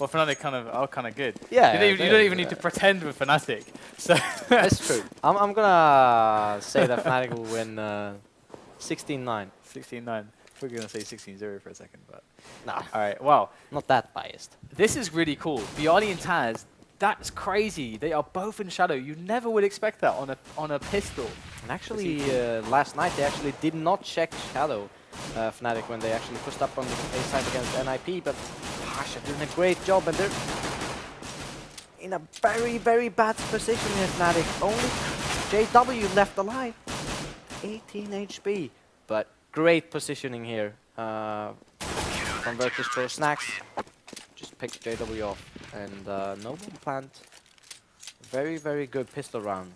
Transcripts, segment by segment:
Well, Fnatic are kind of good. Yeah. You don't even need to pretend with Fnatic. So That's true. I'm gonna say that Fnatic will win 16-9. 16-9. We're gonna say 16-0 for a second, but Nah, all right. Well, not that biased. this is really cool. Byali and Taz. That's crazy. They are both in Shadow. You never would expect that on a pistol. And actually, last night they actually did not check Shadow Fnatic when they actually pushed up on the A side against NIP, but Pasha doing a great job, and they're in a very, very bad position here, Fnatic. Only JW left alive. 18 HP, but great positioning here from Virtus Pro. Snax just picked JW off, and no one plant. Very, very good pistol round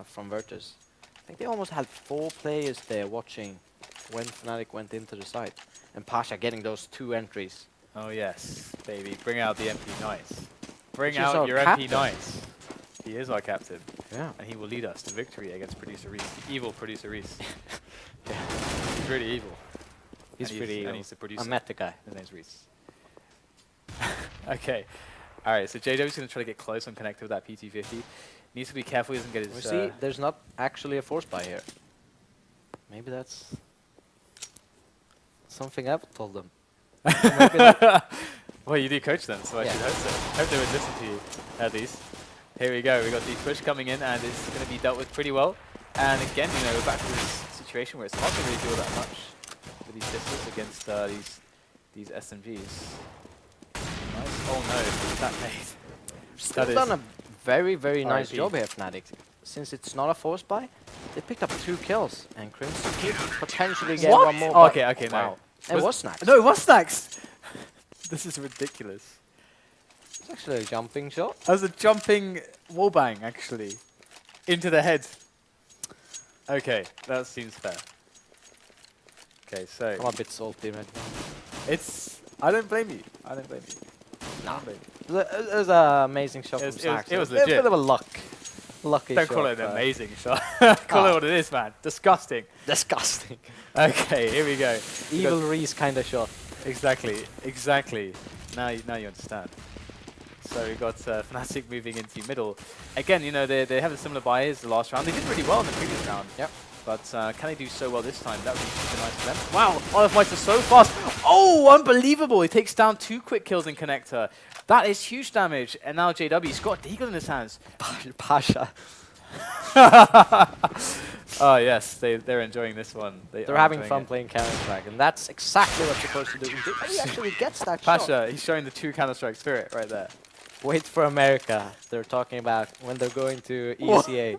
from Virtus. I think they almost had 4 players there watching when Fnatic went into the site. And Pasha getting those 2 entries. Oh yes, baby. Bring out the MP Knights. Bring Which is out our your captain. MP Knights. He is our captain. Yeah. And he will lead us to victory against Producer Reese. Evil Producer Reese. He's really evil. He's And pretty and evil. he's the producer. I met the guy. His name's Reese. Okay. Alright, so JW's going to try to get close on connector with that PT50. Needs to be careful he doesn't get his... We see there's not actually a force buy here. Maybe that's something I've told them. Well, you do coach them, so I should hope so. Hope they would listen to you, at least. Here we go. We got the push coming in, and it's going to be dealt with pretty well. And again, you know, we're back to this situation where it's hard to really do that much with these pistols against these SMGs. Nice. Oh no, that made. Still done a very, very nice job here, Fnatic. Since it's not a force buy, they picked up 2 kills, and KriMz could potentially get 1 more. Oh, okay, wow. no. It was Snax. No, it was Snax! This is ridiculous. It's actually a jumping shot. That was a jumping wallbang, actually. Into the head. Okay, that seems fair. Okay, so... I'm a bit salty right now. It's... I don't blame you. I don't blame you. No. It was an amazing shot from Snax. It was A legit. bit of a lucky Don't shot. call it an amazing shot. Call it what it is, man. Disgusting. Disgusting. Okay, here we go. Evil Reese kind of shot. Exactly, exactly. Now you understand. So we've got Fnatic moving into middle. Again, you know, they have a similar buy as the last round. They did really well in the previous round. Yep. But can they do so well this time? That would be super nice for them. Wow, olofm are so fast. Oh, unbelievable. He takes down 2 quick kills in connector. That is huge damage. And now JW's got a deagle in his hands. Pasha. Oh, yes, they're enjoying this one. They're having fun playing Counter-Strike, and that's exactly what you're supposed to do. He actually gets that shot. Pasha, he's showing the 2 Counter-Strike spirit right there. Wait for America. They're talking about when they're going to ECA.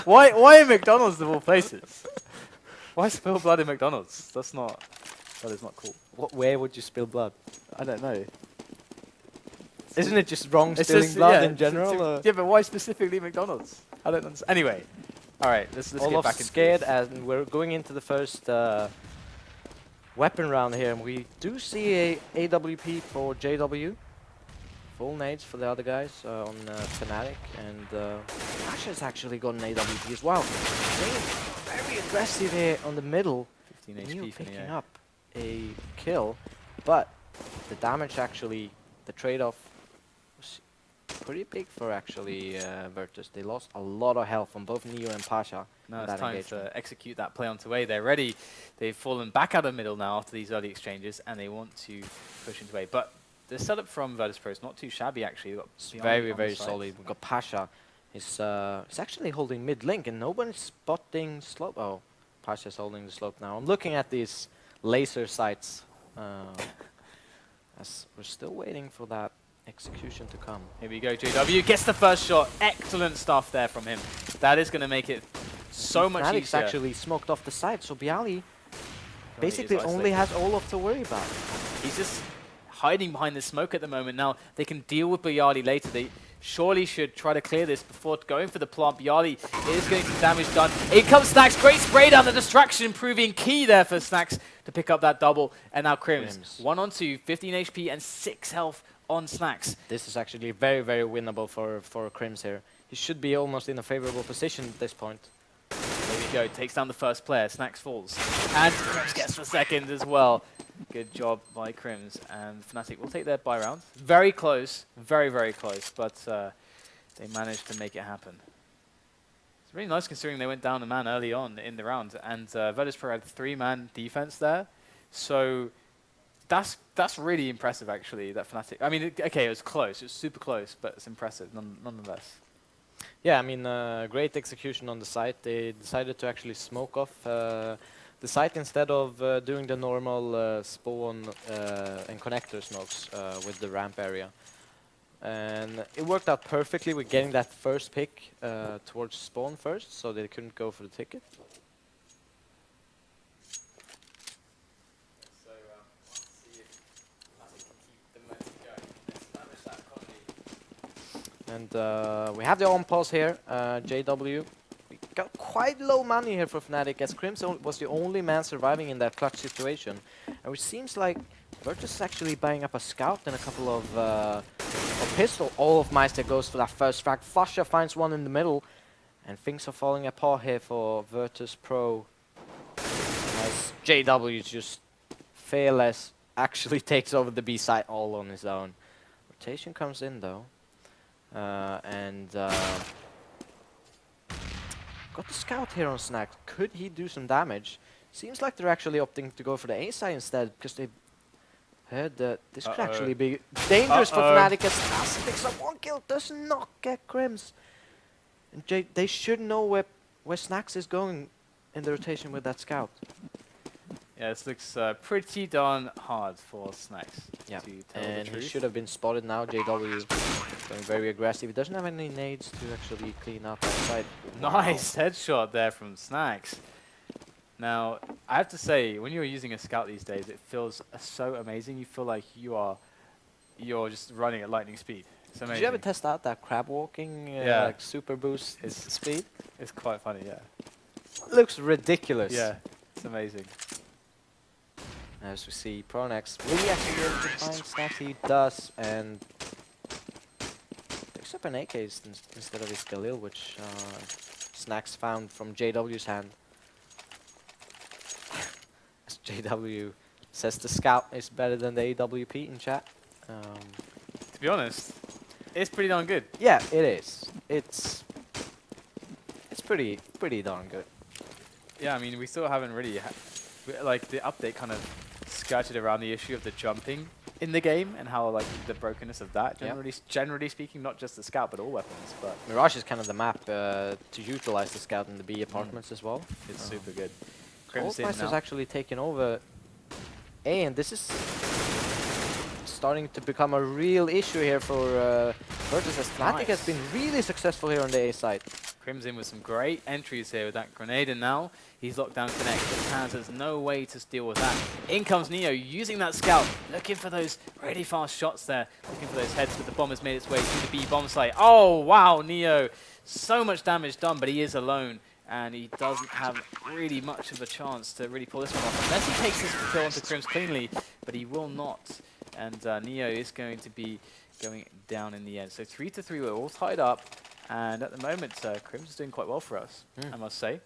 Why in McDonald's of all places? Why spill blood in McDonald's? That is not cool. Where would you spill blood? I don't know. Isn't it just wrong It's spilling just, blood yeah, in general? yeah, but why specifically McDonald's? I don't understand. Anyway, all right, let's get Olof's back into scared, this. and we're going into the first weapon round here, and we do see a AWP for JW. Full nades for the other guys on Fnatic, and Pasha's actually got an AWP as well. Very aggressive here on the middle. 15 Neil HP picking up a kill, but the damage actually, the trade-off was pretty big for actually Virtus. They lost a lot of health on both Neo and Pasha. Now it's time to execute that play onto A. They're ready. They've fallen back out of middle now after these early exchanges, and they want to push into A. But the setup from Virtus Pro is not too shabby, actually. It's very, very solid. We've got Pasha. He's actually holding mid link, and nobody's spotting slope. Oh, Pasha's holding the slope now. I'm looking at these laser sights. As we're still waiting for that execution to come. Here we go, JW gets the first shot. Excellent stuff there from him. That is going to make it so much Fnatic's easier. actually smoked off the side, so Byali basically only has Olof to worry about. He's just hiding behind the smoke at the moment. Now, they can deal with Byali later. They surely should try to clear this before going for the plant. Byali is getting some damage done. In comes Snax. Great spray down. The distraction proving key there for Snax to pick up that double. And now KriMz. 1 on 2, 15 HP and 6 health on Snax. This is actually very, very winnable for KriMz here. He should be almost in a favorable position at this point. There we go. Takes down the first player. Snax falls. And KriMz gets the second as well. Good job by KriMz, and Fnatic will take their buy round. Very close, very, very close, but they managed to make it happen. It's really nice considering they went down a man early on in the round, and Virtus.pro had 3-man defense there. So that's really impressive, actually, that Fnatic... I mean, okay, it was close. It was super close, but it's impressive nonetheless. Yeah, I mean, great execution on the site. They decided to actually smoke off the site instead of doing the normal spawn and connector smokes with the ramp area. And it worked out perfectly with getting that first pick towards spawn first, so they couldn't go for the ticket. So let's see if Fnatic can keep the momentum going. Let's establish that economy. And we have the on-pause here, JW. We got quite low money here for Fnatic, as KriMz was the only man surviving in that clutch situation. And which seems like Virtus is actually buying up a scout and a couple of pistol. olofm goes for that first frag. flusha finds one in the middle. And things are falling apart here for Virtus.pro. As JW just fearless actually takes over the B side all on his own. Rotation comes in though. Got the scout here on snax. Could he do some damage? Seems like they're actually opting to go for the A side instead, because they heard that this could actually be dangerous for Fnatic, as Pasha picks up 1 kill, does not get KriMz. And they should know where snax is going in the rotation with that scout. Yeah, this looks pretty darn hard for snax. Yeah, to tell and the he truth. should have been spotted now. JW going very aggressive. He doesn't have any nades to actually clean up outside. Nice headshot there from snax. Now, I have to say, when you're using a scout these days, it feels so amazing. You feel like you're just running at lightning speed. It's amazing. Did you ever test out that crab walking, like super boost speed? It's quite funny, yeah. Looks ridiculous. Yeah, it's amazing. As we see, pronax really actually able to find snax. He does, and picks up an AK instead of his Galil, which snax found from JW's hand. As JW says the scout is better than the AWP in chat. To be honest, it's pretty darn good. Yeah, it is. It's pretty darn good. Yeah, I mean, we still haven't really... like, the update kind of skirted around the issue of the jumping in the game and how, like, the brokenness of that, generally speaking, not just the scout, but all weapons. But Mirage is kind of the map to utilize the scout in the B apartments as well. it's super good. KriMz is actually taking over A, and this is starting to become a real issue here for Virtus, as Fnatic has been really successful here on the A side. KriMz in with some great entries here with that grenade, and now he's locked down Connect. Taz has no way to deal with that. In comes Neo, using that scout, looking for those really fast shots there, looking for those heads, but the bomb has made its way to the B bomb site. Oh, wow, Neo. So much damage done, but he is alone, and he doesn't have really much of a chance to really pull this one off. Unless he takes this kill onto KriMz cleanly, but he will not. And Neo is going to be going down in the end. So 3-3, we're all tied up. And at the moment, KriMz is doing quite well for us, I must say.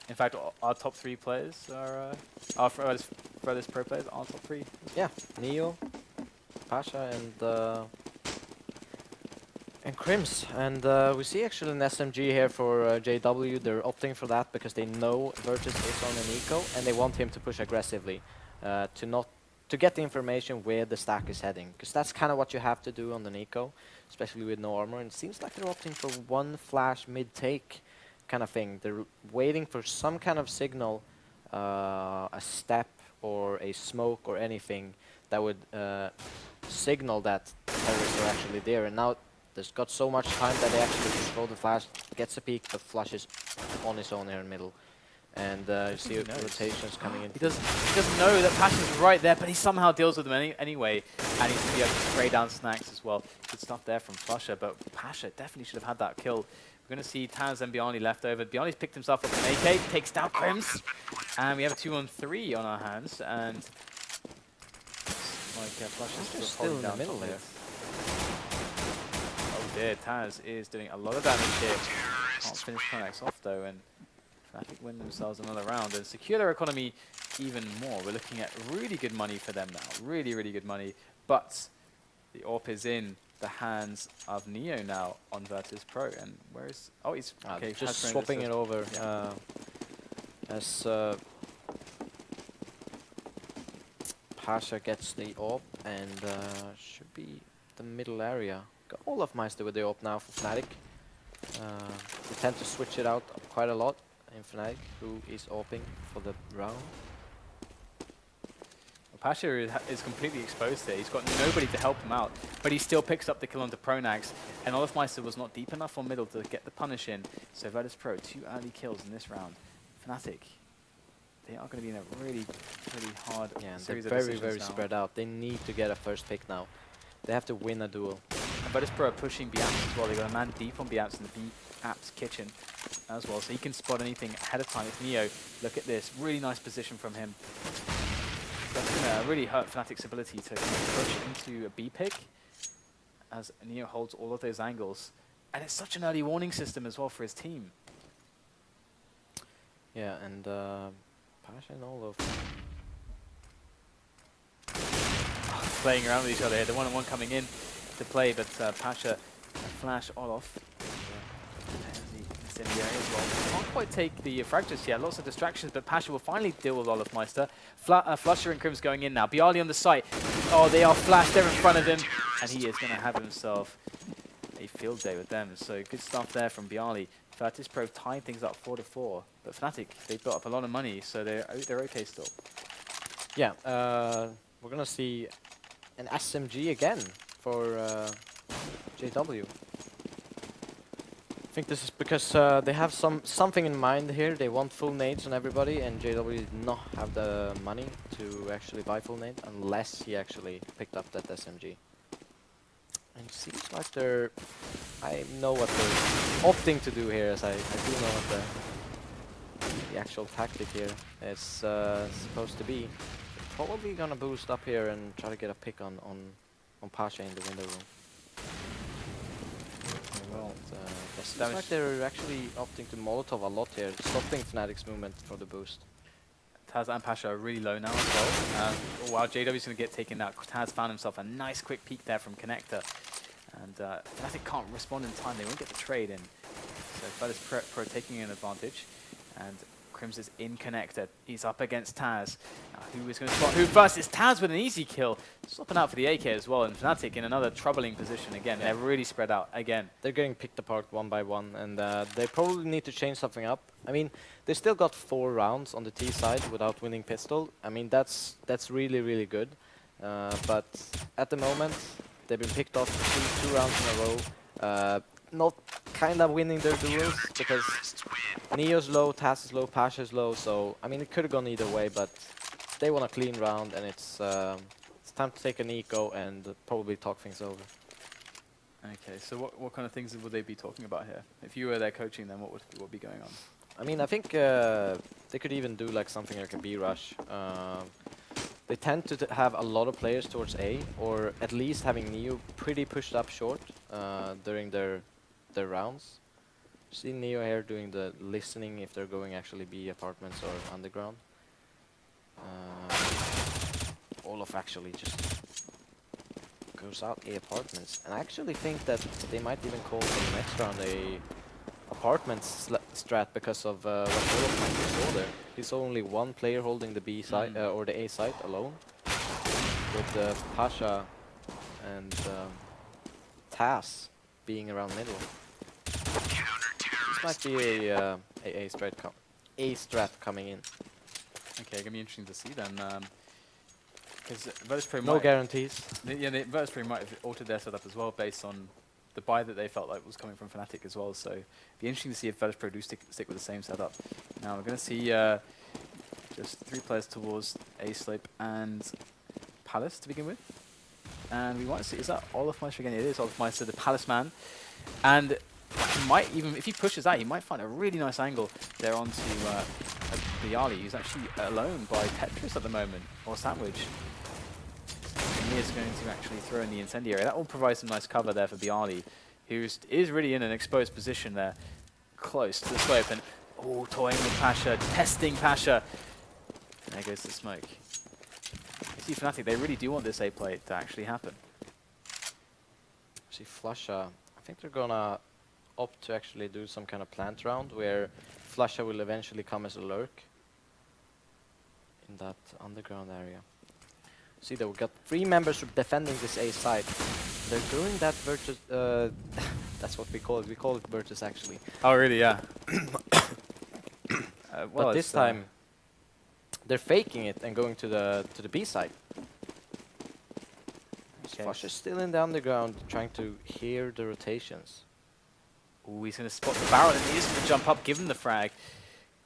In fact, our top 3 players are, our Virtus Pro players are top 3. Yeah, Neo, Pasha, and KriMz. And we see actually an SMG here for JW. They're opting for that because they know Virtus is on an eco, and they want him to push aggressively to get the information where the stack is heading, because that's kind of what you have to do on the Nico, especially with no armor. And it seems like they're opting for one flash mid-take kind of thing. They're waiting for some kind of signal, a step or a smoke or anything that would signal that terrorists are actually there. And now there's got so much time that they actually just throw the flash, gets a peek, but flushes on his own here in the middle. And you see rotations coming in. He doesn't know that Pasha's right there, but he somehow deals with them anyway. And he's going to be able to spray down snax as well. Good stuff there from flusha, but Pasha definitely should have had that kill. We're going to see Taz and Byali left over. Byali's picked himself up an AK, takes down KriMz. And we have a 2-on-3 on our hands. And like flusha's still in the middle there. Oh dear, Taz is doing a lot of damage here. Can't finish pronax off though, and Fnatic win themselves another round and secure their economy even more. We're looking at really good money for them now. Really, really good money. But the AWP is in the hands of Neo now on Virtus Pro. And where is... Oh, he's... okay, just swapping it over. Yeah. As Pasha gets the AWP and should be the middle area. Got olofm with the AWP now for Fnatic. They tend to switch it out quite a lot in Fnatic, who is AWPing for the round. Pasha is completely exposed there. He's got nobody to help him out, but he still picks up the kill onto pronax, and olofm was not deep enough on middle to get the punish in. So Virtus Pro, 2 early kills in this round. Fnatic, they are going to be in a really, really hard series of decisions very now. spread out. They need to get a first pick now. They have to win a duel. And Virtus Pro are pushing BAPS as well. They've got a man deep on BAPS in the BAPS kitchen as well, so he can spot anything ahead of time. It's Neo. Look at this, really nice position from him. That's going to really hurt Fnatic's ability to push into a B pick as Neo holds all of those angles. And it's such an early warning system as well for his team. Yeah, and Pasha and olof. Playing around with each other here. The one-on-one coming in to play, but Pasha flash olofm. In the area as well. Can't quite take the frag just yet. Lots of distractions, but Pasha will finally deal with olofm. flusha and KriMz going in now. Byali on the site. Oh, they are flashed there in front of him, and he is going to have himself a field day with them. So good stuff there from Byali. Virtus Pro tying things up 4-4, but Fnatic, they built up a lot of money, so they're okay still. Yeah, we're gonna see an SMG again for JW. I think this is because they have something in mind here. They want full nades on everybody, and JW did not have the money to actually buy full nade unless he actually picked up that SMG. And it seems like they're... I know what they're opting to do here, as I do know what the actual tactic here is supposed to be. They're probably gonna boost up here and try to get a pick on Pasha in the window room. Well, it seems like they're actually opting to Molotov a lot here, stopping Fnatic's movement for the boost. Taz and Pasha are really low now as well. While JW's going to get taken out, Taz found himself a nice quick peek there from Connector. And Fnatic can't respond in time, they won't get the trade in. So Virtus Pro taking an advantage. And KriMz is in Connector. He's up against Taz. Who is going to spot who first? It's Taz with an easy kill. Swapping out for the AK as well. And Fnatic in another troubling position again. They're really spread out again. They're getting picked apart one by one. And they probably need to change something up. I mean, they still got 4 rounds on the T side without winning pistol. I mean, that's really, really good. But at the moment, they've been picked off 2 rounds in a row. Not kind of winning their duels because Neo's low, Taz is low, Pasha is low. So I mean, it could have gone either way, but they want a clean round, and it's time to take an eco and probably talk things over. Okay, so what kind of things would they be talking about here? If you were there coaching them, what would be going on? I mean, I think they could even do like something like a B rush. They tend to have a lot of players towards A, or at least having Neo pretty pushed up short during their rounds. See Neo here doing the listening if they're going actually B apartments or underground. olofm actually just goes out A apartments, and I actually think that they might even call for the next round a apartments strat because of what olofm saw there. He saw only 1 player holding the B side or the A side alone, with Pasha and Taz being around middle. This might be a strat coming in. Okay, gonna be interesting to see then. Because Virtus Pro no guarantees. Yeah, Virtus Pro might have altered their setup as well based on the buy that they felt like was coming from Fnatic as well. So it'd be interesting to see if Virtus Pro do stick with the same setup. Now we're gonna see just 3 players towards A slope and Palace to begin with. And we might see, is that olofm again? It is olofm, the Palace man. And he might even, if he pushes that, he might find a really nice angle there onto Byali, who's actually alone by Tetris at the moment, or Sandwich. And he is going to actually throw in the incendiary. That will provide some nice cover there for Byali, who is really in an exposed position there, close to the slope. And Oh, toying with Pasha, testing Pasha. There goes the smoke. You see Fnatic, they really do want this A play to actually happen. See flusha. I think they're gonna opt to actually do some kind of plant round where flusha will eventually come as a lurk in that underground area. See, that we got 3 members defending this A side. They're doing that Virtus. That's what we call it. We call it Virtus actually. Oh, really? Yeah. But this time, they're faking it and going to the B side. Okay. Flusha's still in the underground, trying to hear the rotations. Ooh, he's going to spot the barrel and he's going to jump up, give him the frag.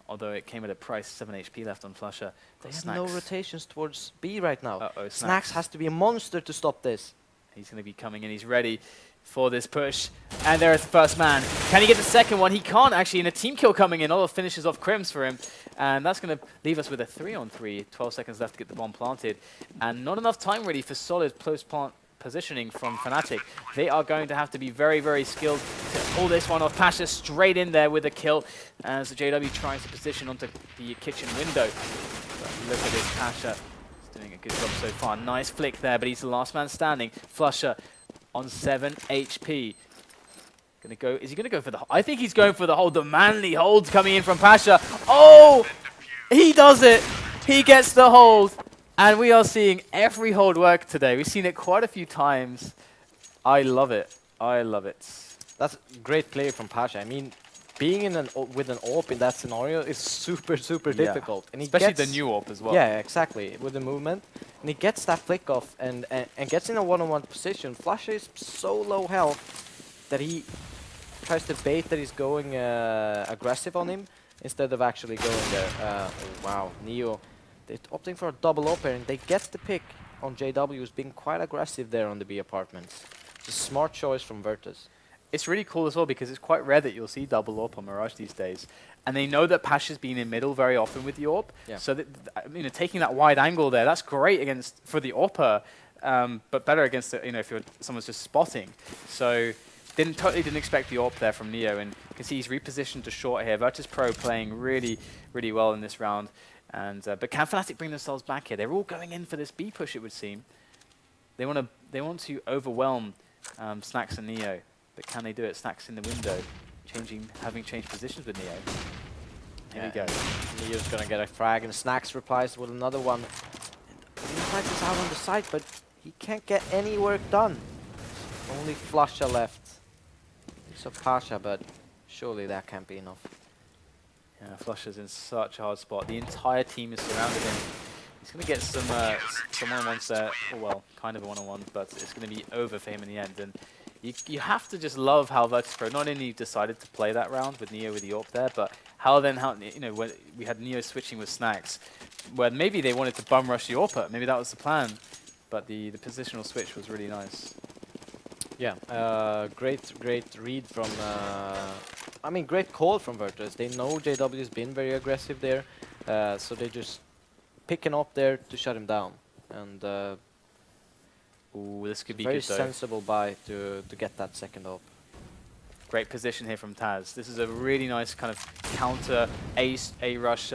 Although it came at a price, 7 HP left on flusha. They have no rotations towards B right now. Uh-oh, Snax has to be a monster to stop this. He's going to be coming in, he's ready for this push. And there's the first man. Can he get the second one? He can't actually, and a team kill coming in. Olaf finishes off KriMz for him. And that's going to leave us with a 3-on-3. 12 seconds left to get the bomb planted. And not enough time really for solid close plant positioning from Fnatic. They are going to have to be very, very skilled to pull this one off. Pasha straight in there with a kill as JW tries to position onto the kitchen window. But look at this, Pasha is doing a good job so far. Nice flick there, but he's the last man standing. flusha on 7 HP. Gonna go, is he gonna go for the, I think he's going for the hold, the manly hold coming in from Pasha. Oh, he does it. He gets the hold. And we are seeing every hold work today. We've seen it quite a few times. I love it. I love it. That's great play from Pasha. I mean, being in with an AWP in that scenario is super, super difficult. And he especially gets the new AWP as well. Yeah, exactly. With the movement. And he gets that flick off and gets in a one-on-one position. flusha is so low health that he tries to bait that he's going aggressive on him instead of actually going there. Oh, wow, Neo. They're opting for a double up here, and they get the pick on JW, who's being quite aggressive there on the B apartments. It's a smart choice from Virtus. It's really cool as well because it's quite rare that you'll see double up on Mirage these days. And they know that Pasha's been in middle very often with the AWP. Yeah. So that, taking that wide angle there, that's great against for the AWPer, but better against the, if someone's just spotting. So totally didn't expect the AWP there from Neo, and you can see he's repositioned to short here. Virtus Pro playing really, really well in this round. And but can Fnatic bring themselves back here? They're all going in for this B push, it would seem. They want to overwhelm snax and Neo, but can they do it? snax in the window, having changed positions with Neo. Here we go. Neo's gonna get a frag, and snax replies with another one. snax is out on the side, but he can't get any work done. Only flusha left. So Pasha, but surely that can't be enough. Yeah, flusha's in such a hard spot. The entire team is surrounded him. He's going to get some one-on-ones there. Oh, well, kind of a one-on-one, but it's going to be over for him in the end. And you have to just love how Virtus Pro not only decided to play that round with Neo with the AWP there, but how when we had Neo switching with snax, where maybe they wanted to bum rush the AWPer. Maybe that was the plan, but the positional switch was really nice. Yeah, great read from. Great call from Virtus. They know JW has been very aggressive there, so they just picking up there to shut him down. And ooh, this could be very good though. sensible buy to get that second up. Great position here from Taz. This is a really nice kind of counter A rush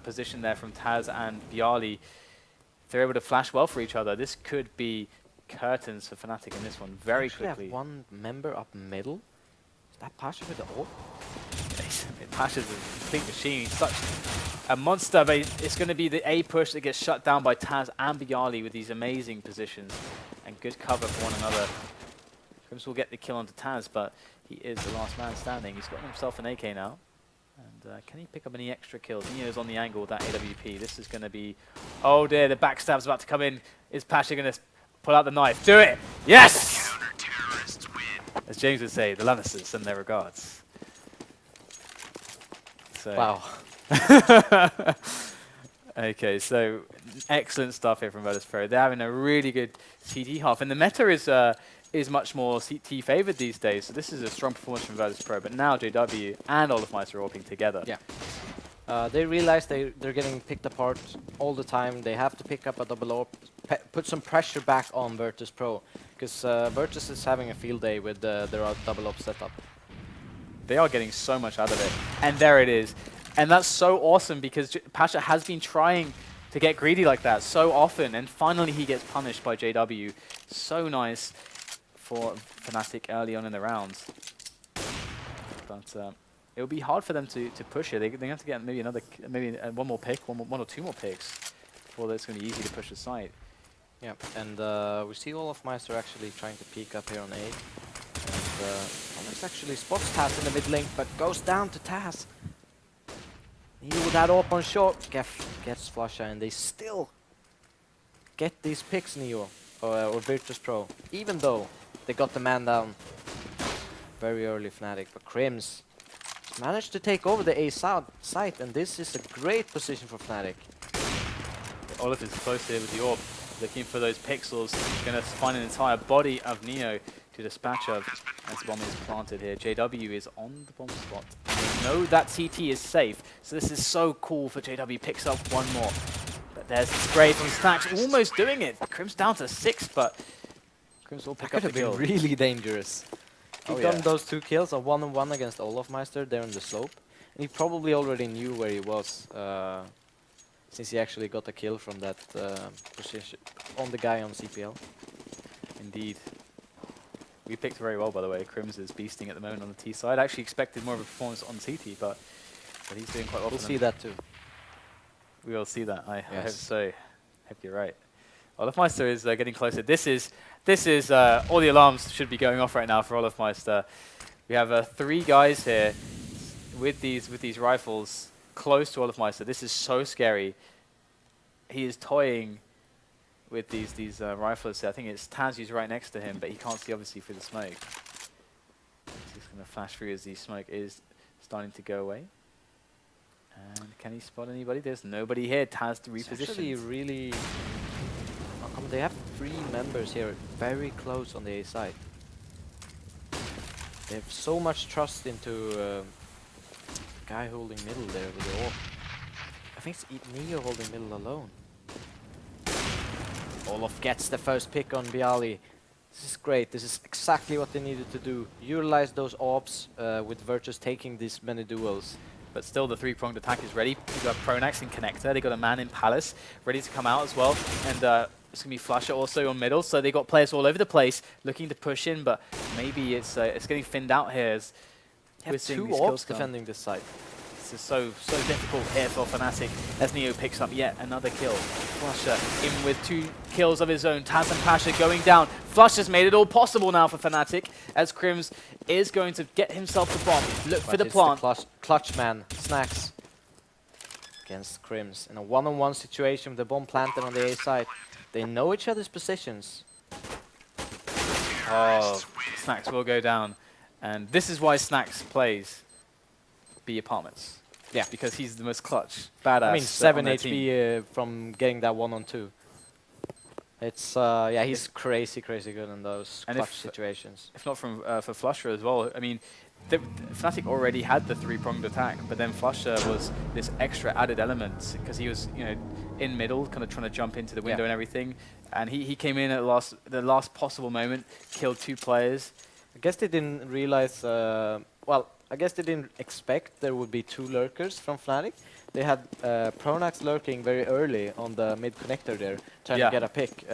position there from Taz and Byali. They're able to flash well for each other. This could be curtains for Fnatic in this one very quickly. Have one member up middle. Is that Pasha with the AWP? Pasha's a complete machine. He's such a monster, but it's going to be the A push that gets shut down by Taz and Byali with these amazing positions and good cover for one another. KriMz will get the kill onto Taz, but he is the last man standing. He's got himself an AK now. And can he pick up any extra kills? Neo's on the angle with that AWP. This is going to be... Oh dear, the backstab's about to come in. Is Pasha going to pull out the knife? Do it! Yes! As James would say, the Lannisters send their regards. So wow. Okay, so excellent stuff here from Virtus Pro. They're having a really good CT half, and the meta is much more CT favored these days. So this is a strong performance from Virtus Pro. But now JW and olofm are AWPing together. Yeah. They realize they're getting picked apart all the time. They have to pick up a double AWP, put some pressure back on Virtus Pro, because Virtus is having a field day with their double AWP setup. They are getting so much out of it. And there it is. And that's so awesome because Pasha has been trying to get greedy like that so often, and finally he gets punished by JW. So nice for Fnatic early on in the rounds. But it'll be hard for them to push it. They have to get maybe one more pick, one or two more picks before it's going to be easy to push the site. Yeah, and we see olofmeister actually trying to peek up here on A. And Alex actually spots Taz in the mid lane, but goes down to Taz. He with that open shot, gets flusha, and they still get these picks, Neo or Virtus Pro, even though they got the man down very early. Fnatic, but KriMz managed to take over the A site, and this is a great position for Fnatic. Olaf is close here with the orb, looking for those pixels. Going to find an entire body of Neo to dispatch of as the bomb is planted here. JW is on the bomb spot. They know that CT is safe, so this is so cool for JW. Picks up one more. But there's the spray from snax, almost doing it. KriMz down to 6, but KriMz will pick up the kill. Could have been really dangerous. He'd gotten those 2 kills, a 1-on-1 against olofmeister there on the slope. And he probably already knew where he was, since he actually got a kill from that position on the guy on CPL. Indeed. We picked very well, by the way. KriMz is beasting at the moment on the T side. I actually expected more of a performance on CT, but he's doing quite well. We'll see that too. We will see that. I hope so. Hope you're right. olofmeister is getting closer. This is all the alarms should be going off right now for olofmeister. We have 3 guys here with these rifles close to olofmeister. This is so scary. He is toying with these rifles. I think it's Taz who's right next to him, but he can't see obviously through the smoke. He's going to flash through as the smoke is starting to go away. And can he spot anybody? There's nobody here. Taz to reposition. Actually, really. They have 3 members here, very close on the A side. They have so much trust into guy holding middle there with the orb. I think it's Neo holding middle alone. Olof gets the first pick on Byali. This is great. This is exactly what they needed to do. Utilize those orbs with Virtus taking these many duels. But still the 3-pronged attack is ready. You've got pronax in connector. They got a man in palace ready to come out as well. And it's going to be flusha also on middle. So they got players all over the place looking to push in, but maybe it's getting thinned out here. As we're seeing 2 orbs defending this side. This is so difficult here for Fnatic as Neo picks up yet another kill. flusha in with 2 kills of his own. Taz and Pasha going down. flusha's made it all possible now for Fnatic as KriMz is going to get himself the bomb. Look for the plant. The clutch man, snax against KriMz in a 1-on-1 situation with the bomb planted on the A side. They know each other's positions. Oh, snax will go down. And this is why snax plays B apartments. Yeah, because he's the most clutch, badass. I mean, 7 HP from getting that 1-on-2. It's yeah, he's crazy good in those clutch situations. If not for flusha as well, I mean, Fnatic already had the 3-pronged attack, but then flusha was this extra added element because he was, you know, in middle, kind of trying to jump into the window and everything, and he came in at the last possible moment, killed 2 players. I guess they didn't realize. Well, I guess they didn't expect there would be 2 lurkers from Fnatic. They had pronax lurking very early on the mid connector there, trying to get a pick,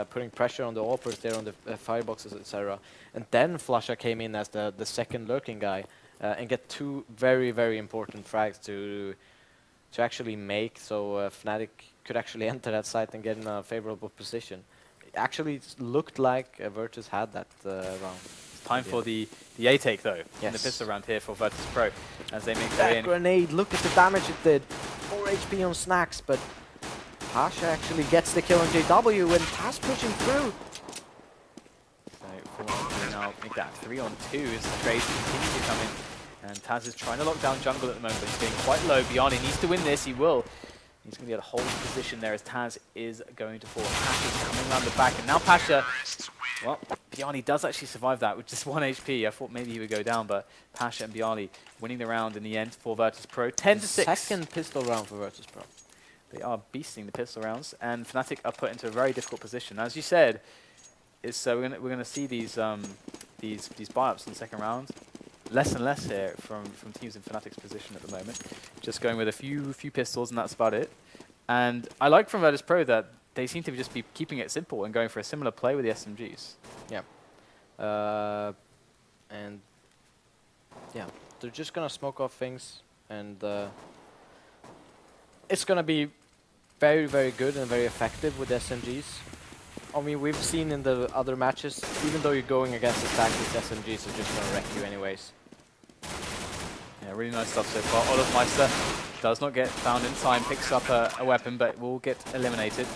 putting pressure on the AWPers there on the fireboxes, etc. And then flusha came in as the second lurking guy and get 2 very important frags to actually make, so Fnatic could actually enter that site and get in a favorable position. It actually looked like Virtus had that round. Time for the A take though, in the pistol round here for Virtus Pro as they make their in. Grenade, look at the damage it did. 4 HP on snax, but Pasha actually gets the kill on JW and Taz pushing through. So 4-on-3 now, make that 3-on-2 as the trades continue to come in. And Taz is trying to lock down jungle at the moment, but he's getting quite low. Byali needs to win this, he will. He's going to be able to hold the position there as Taz is going to fall. Pasha's coming around the back, and now Pasha, well, Byali does actually survive that with just 1 HP. I thought maybe he would go down, but Pasha and Byali winning the round in the end for Virtus Pro. 10-6. Second pistol round for Virtus Pro. They are beasting the pistol rounds, and Fnatic are put into a very difficult position. As you said, we're going to see these buy-ups in the second round. less and less here from teams in Fnatic's position at the moment. Just going with a few pistols, and that's about it. And I like from Virtus.pro that they seem to just be keeping it simple and going for a similar play with the SMGs. Yeah. And yeah, they're just gonna smoke off things, and it's gonna be very, very good and very effective with SMGs. I mean, we've seen in the other matches, even though you're going against the stack, these SMGs are just gonna wreck you anyways. Yeah, really nice stuff so far. olofm does not get found in time, picks up a weapon, but will get eliminated.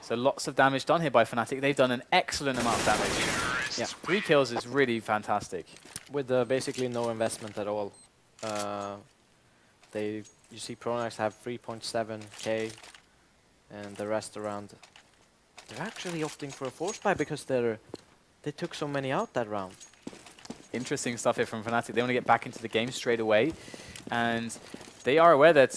So lots of damage done here by Fnatic. They've done an excellent amount of damage. Yeah, 3 kills is really fantastic. With basically no investment at all. You see pronax have 3.7k, and the rest around. They're actually opting for a force buy because they took so many out that round. Interesting stuff here from Fnatic. They want to get back into the game straight away, and they are aware that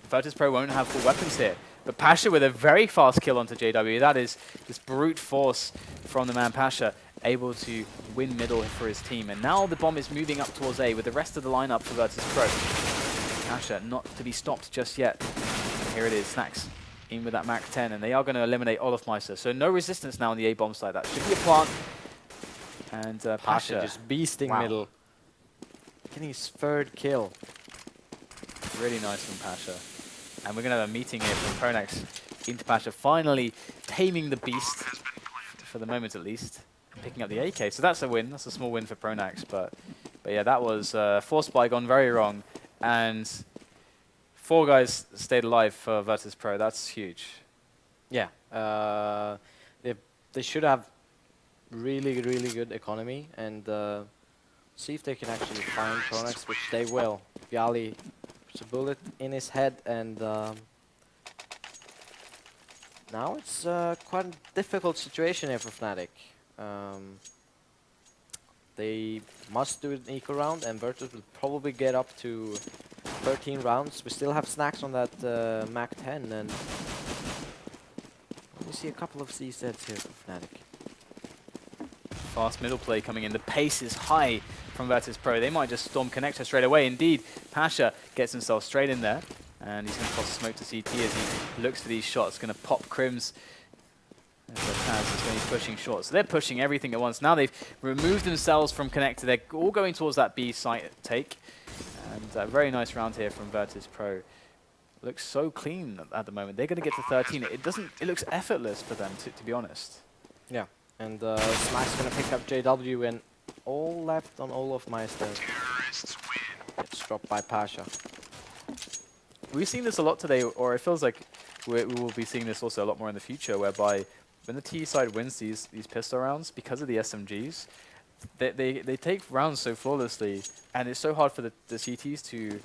Virtus.pro won't have full weapons here. But Pasha with a very fast kill onto JW. That is this brute force from the man Pasha, able to win middle for his team. And now the bomb is moving up towards A with the rest of the lineup for Virtus.pro. Pasha not to be stopped just yet. And here it is, snax in with that Mach 10, and they are going to eliminate olofm. So no resistance now on the A bomb side. That should be a plant. And Pasha just beasting middle. Getting his 3rd kill. Really nice from Pasha. And we're going to have a meeting here from pronax into Pasha, finally taming the beast, for the moment at least, picking up the AK. So that's a win. That's a small win for pronax. But yeah, that was force buy gone very wrong. And 4 guys stayed alive for Virtus.pro. That's huge. Yeah. They should have really, really good economy, and see if they can actually find pronax, which they will. Byali puts a bullet in his head, and now it's quite a difficult situation here for Fnatic. They must do an eco round, and Virtus will probably get up to 13 rounds. We still have snax on that Mach 10, and we see a couple of CZs here for Fnatic. Fast middle play coming in. The pace is high from Virtus.pro. They might just storm connector straight away. Indeed, Pasha gets himself straight in there, and he's going to toss smoke to CT as he looks for these shots. Going to pop KriMz. Is going to be pushing short. So they're pushing everything at once. Now they've removed themselves from connector. They're all going towards that B site take. And a very nice round here from Virtus.pro. Looks so clean at the moment. They're going to get to 13. It looks effortless for them, to be honest. Yeah. And snax going to pick up JW, and all left on olofm. Gets dropped by Pasha. We've seen this a lot today, or it feels like we will be seeing this also a lot more in the future, whereby when the T side wins these pistol rounds, because of the SMGs, they take rounds so flawlessly, and it's so hard for the CTs to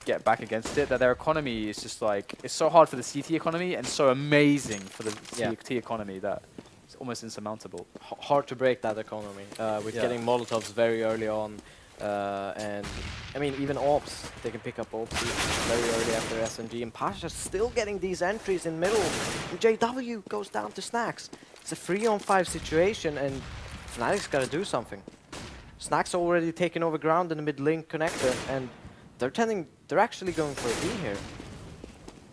get back against it, that their economy is just like, it's so hard for the CT economy and so amazing for the T economy that it's almost insurmountable. Hard to break that economy with getting Molotovs very early on. And I mean, even AWPs, they can pick up AWPs very early after SMG, and Pasha's still getting these entries in middle. And JW goes down to snax. It's a 3-on-5 situation, and Fnatic's got to do something. Snax already taken over ground in the mid-link connector, and they're actually going for a B here.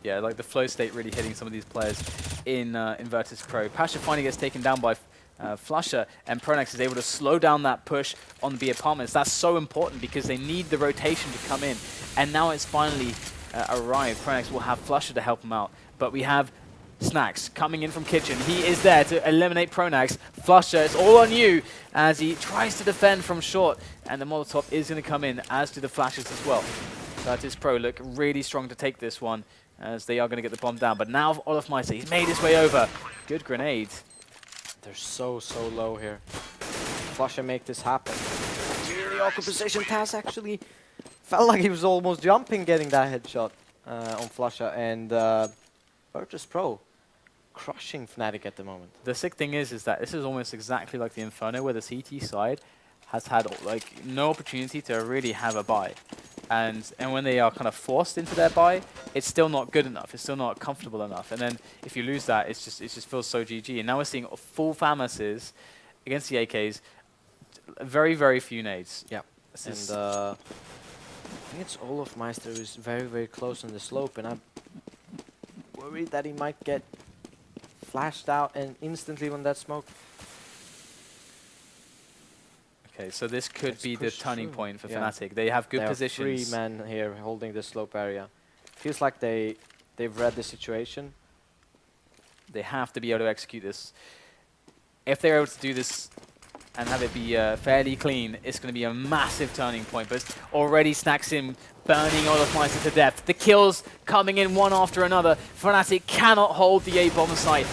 Yeah, like the flow state really hitting some of these players in Virtus.pro. Pasha finally gets taken down by flusha, and pronax is able to slow down that push on the B apartments. That's so important because they need the rotation to come in, and now it's finally arrived. pronax will have flusha to help him out, but we have snax coming in from kitchen. He is there to eliminate pronax. flusha, it's all on you as he tries to defend from short, and the molotov is going to come in, as do the flashes as well. Virtus.pro look really strong to take this one, as they are going to get the bomb down. But now olofm, he's made his way over. Good grenade. They're so low here. flusha make this happen. Really awkward position. Taz actually felt like he was almost jumping getting that headshot on flusha, and Virtus.pro crushing Fnatic at the moment. The sick thing is that this is almost exactly like the Inferno, where the CT side has had like no opportunity to really have a buy. And when they are kind of forced into their buy, it's still not good enough. It's still not comfortable enough. And then if you lose that, it just feels so GG. And now we're seeing full FAMASs against the AKs. very, very few nades. Yeah. This And is I think it's olofm who's very, very close on the slope, and I'm worried that he might get flashed out and instantly when that smoke. okay. So this could Let's be the push turning through. point for Yeah. Fnatic. They have good There are positions. 3 men here holding the slope area. Feels like they've read the situation. They have to be able to execute this. If they're able to do this and have it be fairly clean, it's going to be a massive turning point. But it's already snax him, burning olofm to death. The kills coming in one after another. Fnatic cannot hold the A-bomb site.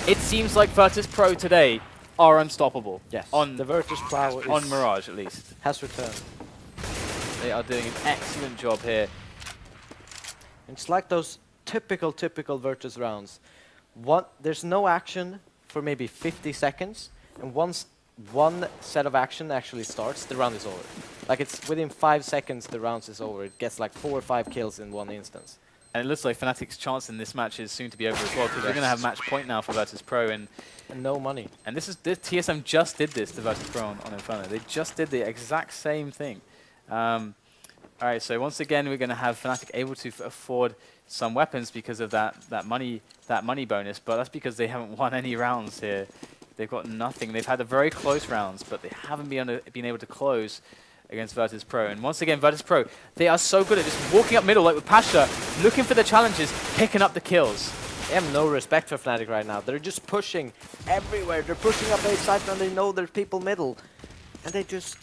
It seems like Virtus.pro today are unstoppable. Yes. On The Virtus Plow on Mirage, at least. has returned. They are doing an excellent job here. It's like those typical Virtus rounds. There's no action for maybe 50 seconds, and once one set of action actually starts, the round is over. Like it's within 5 seconds the round is over. It gets like 4 or 5 kills in one instance. And it looks like Fnatic's chance in this match is soon to be over as well, because they're going to have match point now for Virtus.pro, and no money. And this TSM just did this to Virtus.pro on Inferno. They just did the exact same thing. All right, so once again, we're going to have Fnatic able to afford some weapons because of that money bonus, but that's because they haven't won any rounds here. They've got nothing. They've had a very close rounds, but they haven't been able to close against Virtus.pro. And once again, Virtus.pro, they are so good at just walking up middle, like with Pasha, looking for the challenges, picking up the kills. They have no respect for Fnatic right now. They're just pushing everywhere. They're pushing up A side and they know there's people middle. And they're just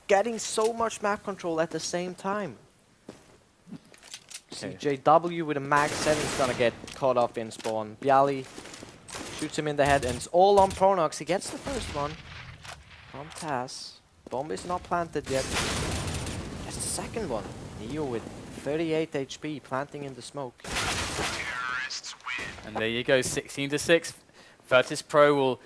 getting so much map control at the same time. Okay. CJW with a mag 7 is gonna get caught up in spawn. Byali shoots him in the head and it's all on pronax. He gets the first one from Taz. Bomb is not planted yet. Gets the second one. Neo with 38 HP planting in the smoke. And there you go, 16-6. Virtus.pro will